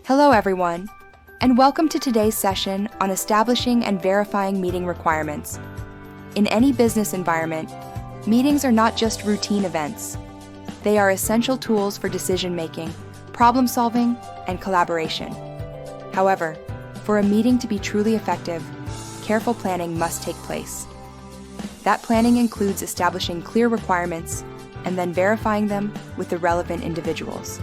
Hello everyone, and welcome to today's session on establishing and verifying meeting requirements. In any business environment, meetings are not just routine events. They are essential tools for decision-making, problem-solving, and collaboration. However, for a meeting to be truly effective, careful planning must take place. That planning includes establishing clear requirements and then verifying them with the relevant individuals.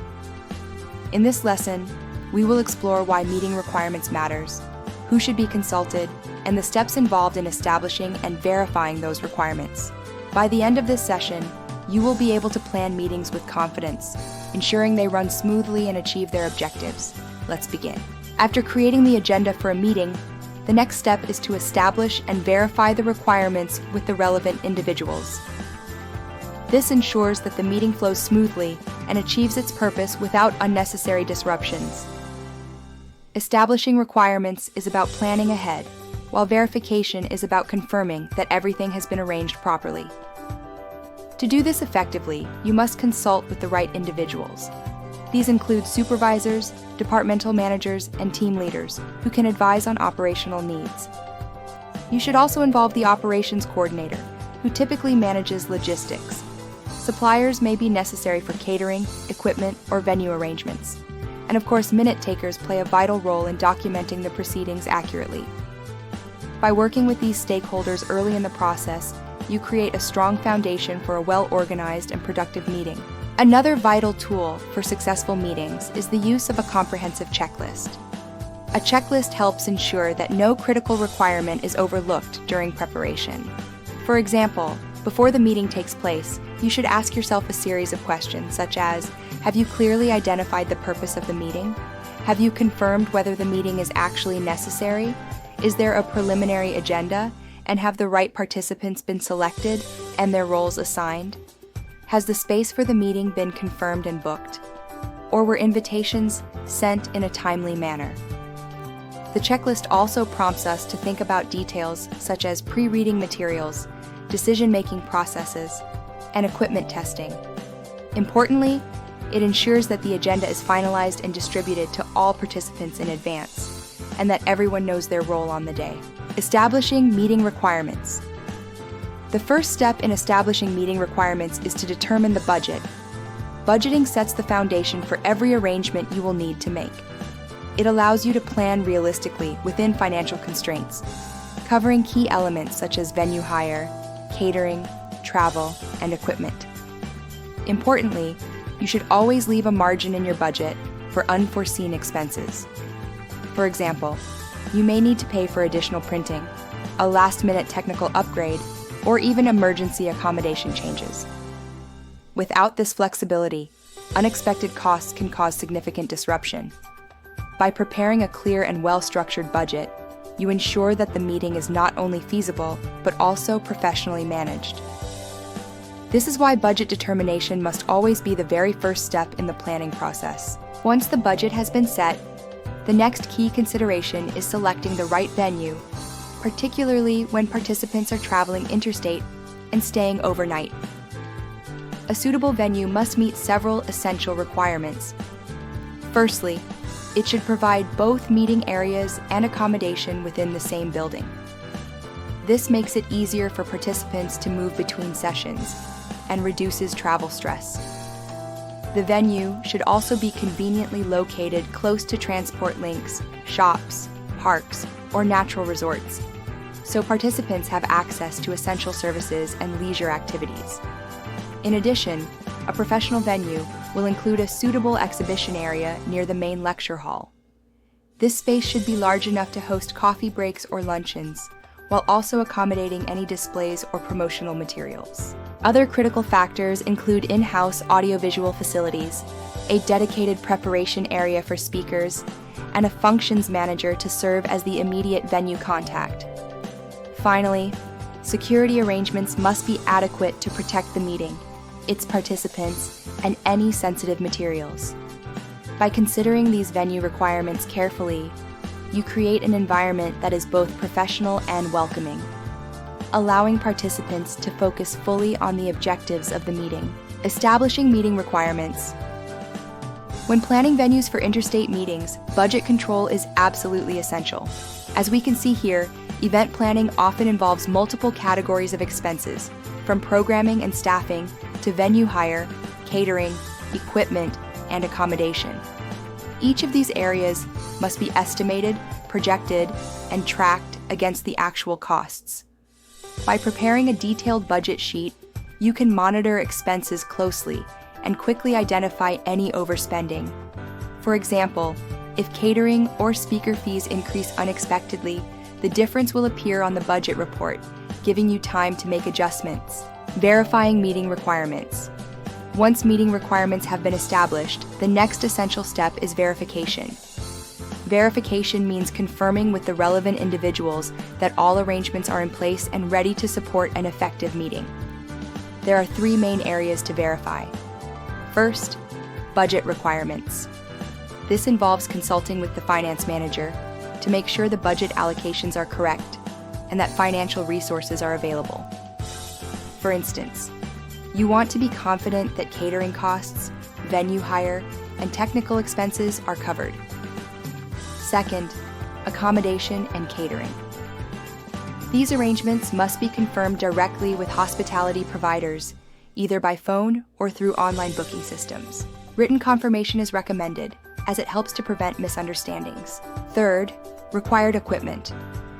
In this lesson, we will explore why meeting requirements matters, who should be consulted, and the steps involved in establishing and verifying those requirements. By the end of this session, you will be able to plan meetings with confidence, ensuring they run smoothly and achieve their objectives. Let's begin. After creating the agenda for a meeting, the next step is to establish and verify the requirements with the relevant individuals. This ensures that the meeting flows smoothly and achieves its purpose without unnecessary disruptions. Establishing requirements is about planning ahead, while verification is about confirming that everything has been arranged properly. To do this effectively, you must consult with the right individuals. These include supervisors, departmental managers, and team leaders who can advise on operational needs. You should also involve the operations coordinator, who typically manages logistics. Suppliers may be necessary for catering, equipment, or venue arrangements. And of course, minute takers play a vital role in documenting the proceedings accurately. By working with these stakeholders early in the process, you create a strong foundation for a well-organized and productive meeting. Another vital tool for successful meetings is the use of a comprehensive checklist. A checklist helps ensure that no critical requirement is overlooked during preparation. For example, before the meeting takes place, you should ask yourself a series of questions such as, have you clearly identified the purpose of the meeting? Have you confirmed whether the meeting is actually necessary? Is there a preliminary agenda? And have the right participants been selected and their roles assigned? Has the space for the meeting been confirmed and booked? Or were invitations sent in a timely manner? The checklist also prompts us to think about details such as pre-reading materials, decision-making processes, and equipment testing. Importantly, it ensures that the agenda is finalized and distributed to all participants in advance, and that everyone knows their role on the day. Establishing meeting requirements. The first step in establishing meeting requirements is to determine the budget. Budgeting sets the foundation for every arrangement you will need to make. It allows you to plan realistically within financial constraints, covering key elements such as venue hire, catering, travel, and equipment. Importantly, you should always leave a margin in your budget for unforeseen expenses. For example, you may need to pay for additional printing, a last-minute technical upgrade, or even emergency accommodation changes. Without this flexibility, unexpected costs can cause significant disruption. By preparing a clear and well-structured budget, you ensure that the meeting is not only feasible, but also professionally managed. This is why budget determination must always be the very first step in the planning process. Once the budget has been set, the next key consideration is selecting the right venue, particularly when participants are traveling interstate and staying overnight. A suitable venue must meet several essential requirements. Firstly, it should provide both meeting areas and accommodation within the same building. This makes it easier for participants to move between sessions and reduces travel stress. The venue should also be conveniently located close to transport links, shops, parks, or natural resorts, so participants have access to essential services and leisure activities. In addition, a professional venue will include a suitable exhibition area near the main lecture hall. This space should be large enough to host coffee breaks or luncheons, while also accommodating any displays or promotional materials. Other critical factors include in-house audiovisual facilities, a dedicated preparation area for speakers, and a functions manager to serve as the immediate venue contact. Finally, security arrangements must be adequate to protect the meeting, its participants, and any sensitive materials. By considering these venue requirements carefully, you create an environment that is both professional and welcoming, allowing participants to focus fully on the objectives of the meeting. Establishing meeting requirements. When planning venues for interstate meetings, budget control is absolutely essential. As we can see here, event planning often involves multiple categories of expenses, from programming and staffing to venue hire, catering, equipment, and accommodation. Each of these areas must be estimated, projected, and tracked against the actual costs. By preparing a detailed budget sheet, you can monitor expenses closely and quickly identify any overspending. For example, if catering or speaker fees increase unexpectedly, the difference will appear on the budget report, giving you time to make adjustments. Verifying meeting requirements. Once meeting requirements have been established, the next essential step is verification. Verification means confirming with the relevant individuals that all arrangements are in place and ready to support an effective meeting. There are 3 main areas to verify. First, budget requirements. This involves consulting with the finance manager to make sure the budget allocations are correct and that financial resources are available. For instance, you want to be confident that catering costs, venue hire, and technical expenses are covered. Second, accommodation and catering. These arrangements must be confirmed directly with hospitality providers, either by phone or through online booking systems. Written confirmation is recommended, as it helps to prevent misunderstandings. Third, required equipment.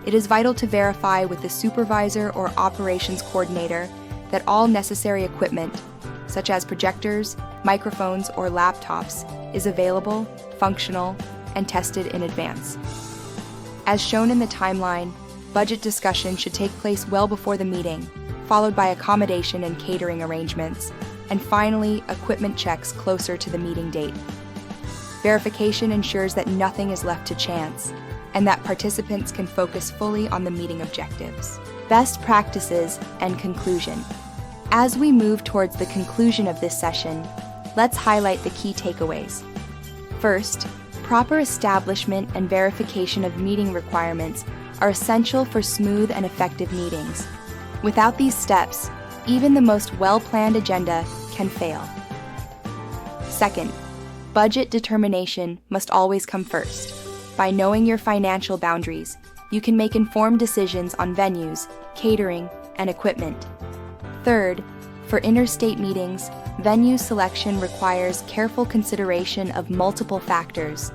It is vital to verify with the supervisor or operations coordinator that all necessary equipment, such as projectors, microphones, or laptops, is available, functional, and tested in advance. As shown in the timeline, budget discussion should take place well before the meeting, followed by accommodation and catering arrangements, and finally, equipment checks closer to the meeting date. Verification ensures that nothing is left to chance, and that participants can focus fully on the meeting objectives. Best practices and conclusion. As we move towards the conclusion of this session, let's highlight the key takeaways. First, proper establishment and verification of meeting requirements are essential for smooth and effective meetings. Without these steps, even the most well-planned agenda can fail. Second, budget determination must always come first. By knowing your financial boundaries, you can make informed decisions on venues, catering, and equipment. Third, for interstate meetings, venue selection requires careful consideration of multiple factors.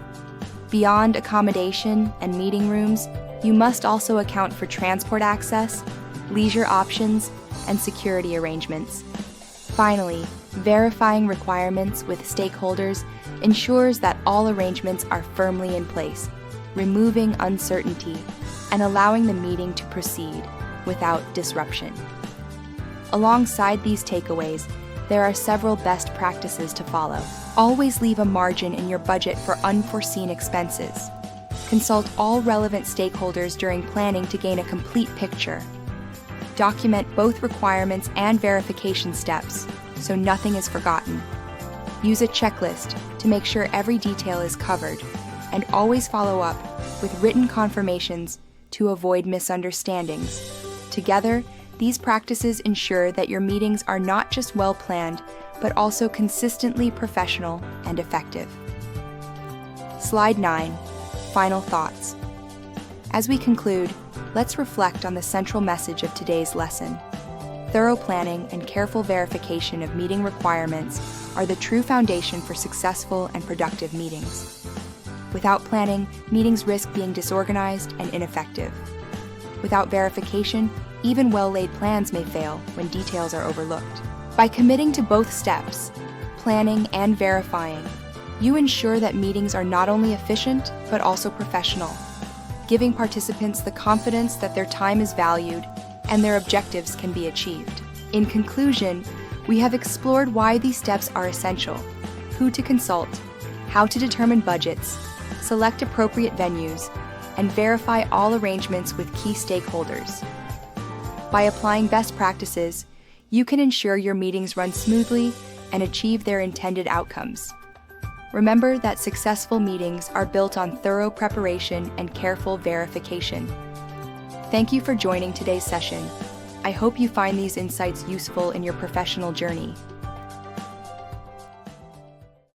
Beyond accommodation and meeting rooms, you must also account for transport access, leisure options, and security arrangements. Finally, verifying requirements with stakeholders ensures that all arrangements are firmly in place, removing uncertainty and allowing the meeting to proceed without disruption. Alongside these takeaways, there are several best practices to follow. Always leave a margin in your budget for unforeseen expenses. Consult all relevant stakeholders during planning to gain a complete picture. Document both requirements and verification steps, so nothing is forgotten. Use a checklist to make sure every detail is covered, and always follow up with written confirmations to avoid misunderstandings. Together, these practices ensure that your meetings are not just well-planned, but also consistently professional and effective. Slide 9. Final thoughts. As we conclude, let's reflect on the central message of today's lesson. Thorough planning and careful verification of meeting requirements are the true foundation for successful and productive meetings. Without planning, meetings risk being disorganized and ineffective. Without verification, even well-laid plans may fail when details are overlooked. By committing to both steps, planning and verifying, you ensure that meetings are not only efficient, but also professional, giving participants the confidence that their time is valued and their objectives can be achieved. In conclusion, we have explored why these steps are essential, who to consult, how to determine budgets, select appropriate venues, and verify all arrangements with key stakeholders. By applying best practices, you can ensure your meetings run smoothly and achieve their intended outcomes. Remember that successful meetings are built on thorough preparation and careful verification. Thank you for joining today's session. I hope you find these insights useful in your professional journey.